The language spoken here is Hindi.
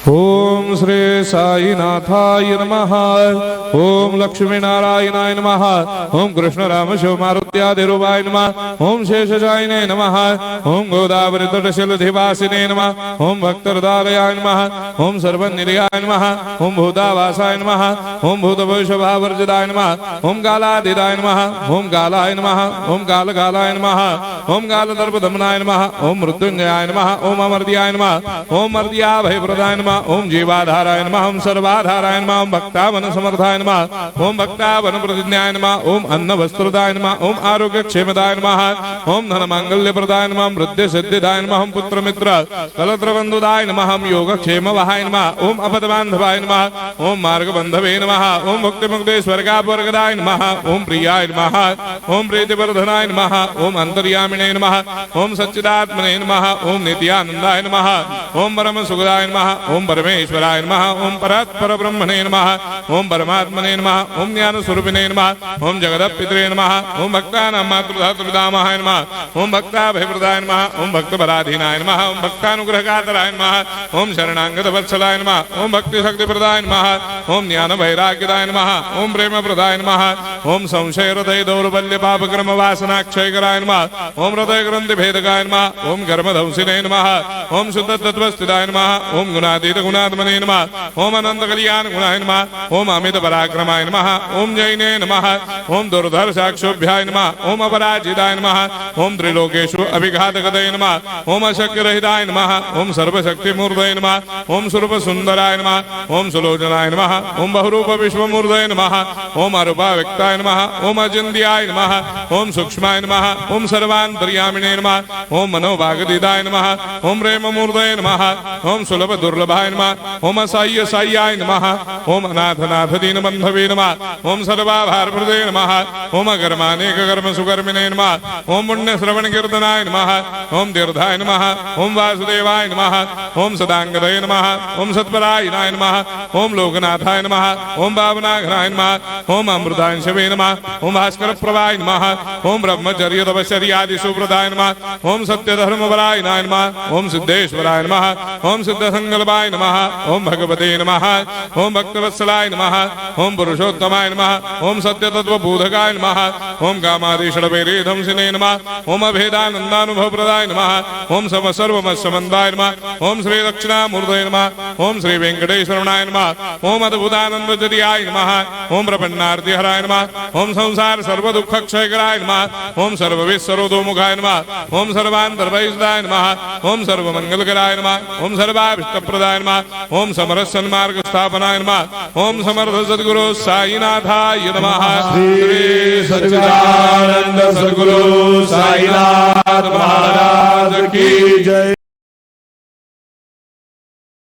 ओम श्री साईनाथाय नमः। ओम लक्ष्मी नारायणाय नमः। ओम कृष्ण राम शिव मारुत्यादिरूपाय नमः। ओम शेषशायिने नमः। ओम गोदावरी तटशिलधिवासिने नमः। ओम भक्तहृदयाय नमः। ओम सर्वनिलयाय नमः। ओम भूतावासाय नमः। ओम भूतभविष्यभावर्जिताय नमः। ओम कालातीताय नमः। ओम कालाय नमः। ओम कालकालाय नमः। ओम कालदर्पदमनाय नमः। ओम मृत्युंजयाय नमः। ओम अमर्त्याय नमः। ओम मर्त्याभयप्रदाय नमः। ओम जीवाधाराय नमः। ओम सर्वाधाराय नमः। ओम भक्तावन समर्थाय नमः। ओम भक्तावन प्रतिज्ञाय नमः। ओम अन्न वस्त्रदाय नमः। ओम आरोग्य क्षेमदाय नमः। ओम धन मांगल्य प्रदाय नमः। ओम वृद्धि सिद्धिदाय नमः। ओम पुत्र मित्र कलत्र बंधुदाय नमः। ओम योग क्षेम वहाय नमः। ओम अपद बांधवाय नमः। ओम मार्ग बंधवे नमः। ओम मुक्ति मुक्ति स्वर्गापवर्गदाय नमः। ओम प्रियाय नमः। ओम प्रीतिवर्धनाय नमः। ओम अंतर्यामिने नमः। ओम सच्चिदात्मने नमः। ओम नित्यानंदाय नमः। ओम परम सुखदाय नमः। ओम परमेश्वराय नमः। ओम परात्पर ब्रह्मणे नमः। ओम परमात्मने नमः। ओम ज्ञान स्वरूपिणे नमः। ओम जगदपितरे नमः। ओम भक्तानां मातृधातुर्दामाय नमः। ओम भक्ताभयप्रदाय नमः। ओम भक्तपराधीनाय नमः। ओम भक्तानुग्रहकातराय नमः। ओम शरणागत वत्सलाय नमः। ओम भक्ति शक्ति प्रदाय नमः। ओम ज्ञान वैराग्यदाय नमः। ओम प्रेम प्रदाय नमः। ओम संशय हृदय दौर्बल्य पाप कर्म वासना क्षयकराय नमः। ओम हृदय ग्रंथि भेदकाय नमः। ओम कर्मधंसिने नमः। ओम शुद्ध तत्वस्थिताय नमः। ओम गुणातीत गुणात्मने नमः। ओम अनंत कल्याण गुणाय नमः। ओम अमित पराक्रमाय नमः। ओम जैने नमः। ओम दुर्धर्षाक्षोभ्याय नमः। ओम अपराजिताय नमः। ओम त्रिलोकेषु अभिघातगतये नमः। ओम अशक्यरहिताय नमः। ओम सर्वशक्तिमूर्तये नमः। ओम स्वरूप सुंदराय नमः। ओम सुलोचनाय नमः। ओम बहुरूप विश्वमूर्तये नमः। ओम अरूपाव्यक्ताय नमः। ओम अचिन्त्याय नमः। ओम सूक्ष्माय नमः। ओम सर्वान्तर्यामिने नमः। ओम मनोभागदिदाय नमः। ओम प्रेममूर्तये नमः। ओम सुलभ दुर्लभाय नमः। ओम असाह्य साह्याय नमः। ओम अनाथनाथ दीनबन्धवे नमः। ओम सर्वाभारप्रदे नमः। ओम अकर्मानेक कर्म सुकर्मिणे नमः। ओम पुण्य श्रवण कीर्तनाय नमः। ओम तीर्थाय नमः। ओम वासुदेवाय नमः। ओम सदांगदये नमः। ओम सत्परायणाय नमः। ओम लोकनाथाय नमः। ओम पावनाघनाय नमः। ओम अमृतांशवे नमः। ओम भास्कर प्रभाय नमः। ओम ब्रह्मचर्य तपश्चर्यादि सुप्रदाय नमः। ओम सत्यधर्मपरायणाय नमः। ओम सिद्धेश्वराय नमः। ओम सिद्ध संकल्पाय नमः। ओम भगवते नमः। ओम भक्तवत्सलाय नमः। ओम पुरुषोत्तमाय नमः। ओम सत्यतत्वबोधकाय नमः। ओम कामादिषडभेदंसिने नमः। ओम अभेदानन्दानुभवप्रदाय नमः। ओम सर्वमस्समन्दाय नमः। ओम श्री दक्षिणामूर्तये नमः। ओम श्री वेंकटेश्वरनाय नमः। ओम अद्भुतानन्दजर्याय नमः। ओम प्रपन्नार्तिहराय नमः। ओम संसार सर्वदुःखक्षयकराय नमः। ओम सर्वविश्वरोधोमुखाय नमः। ओम सर्वान्तर्वैसदाय नमः। ओम सर्वमंगलकराय नमः। ओम सर्वाभीष्टप्रदाय नमः। ओम समरस सन्मार्ग स्थापनाय नमः। ओम समर्थ सद्गुरु साईनाथाय नमः। श्री सच्चिदानंद सद्गुरु साईनाथ महाराज की जय।